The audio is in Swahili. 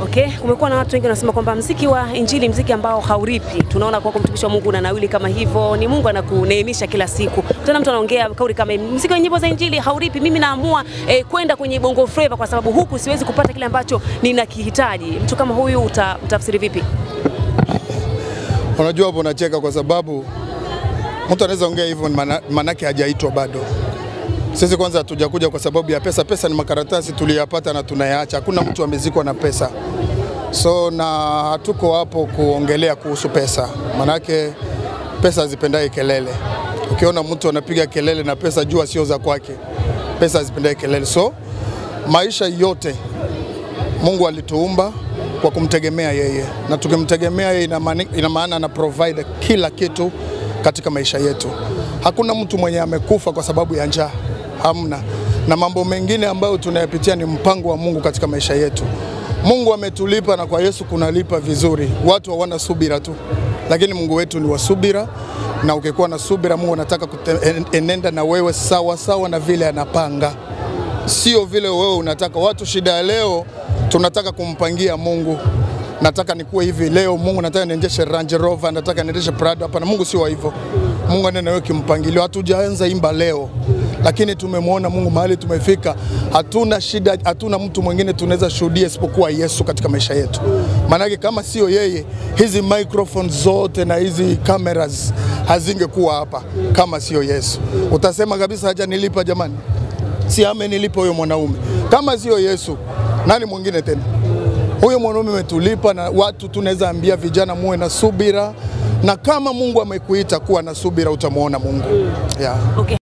Okay, kumekuwa na watu wengi wanasema kwamba muziki wa Injili muziki ambao hauripi. Tunaona kwa mtumishi wa Mungu na nawili kama hivyo, ni Mungu anakuneemisha kila siku. Tuna mtu anaongea kauli kama muziki wa nyimbo za Injili hauripi, mimi naamua kwenda kwenye Bongo Flava kwa sababu huku siwezi kupata kile ambacho ninakihitaji. Mtu kama huyu utafsiri vipi? Unajua hapo unacheka kwa sababu mtu anaweza ongea hivyo manake hajaitwa bado. Sisi kwanza hatujakuja kwa sababu ya pesa. Pesa ni makaratasi tuliyapata na tunayaacha. Hakuna mtu amezikwa na pesa. So na hatuko hapo kuongelea kuhusu pesa. Manake pesa hazipendai kelele. Ukiona mtu anapiga kelele na pesa, jua sio za kwake. Pesa hazipendai kelele. So maisha yote Mungu alituumba kwa kumtegemea yeye. Na tukimtegemea yeye ina maana ana provide kila kitu katika maisha yetu. Hakuna mtu mwenye amekufa kwa sababu ya njaa. Hamna. Na mambo mengine ambayo tunayapitia ni mpango wa Mungu katika maisha yetu. Mungu ametulipa na kwa Yesu kunalipa vizuri. Watu hawana subira tu. Lakini Mungu wetu ni wa subira, na ukikuwa na subira Mungu anataka enenda na wewe sawa sawa na vile anapanga. Sio vile wewe unataka. Watu shida ya leo tunataka kumpangia Mungu. Nataka nikuwe hivi leo, Mungu nataka niendeshe Range Rover, nataka niendeshe Prado. Hapana, Mungu sio hivyo. Mungu anaenda wewe kimpangilio. Hatujaanza imba leo, lakini tumemwona Mungu mahali tumefika. Hatuna shida, hatuna mtu mwingine tunaweza shuhudia isipokuwa Yesu katika maisha yetu. Maana kama sio yeye, hizi microphones zote na hizi cameras hazingekuwa hapa kama sio Yesu. Utasema kabisa haja nilipa jamani. Si amenilipa huyo mwanaume. Kama sio Yesu, nani mwingine tena? Huyo mwanaume ametulipa, na watu tunaweza ambia vijana muwe na subira, na kama Mungu amekuita kuwa na subira utamuona Mungu. Yeah. Okay.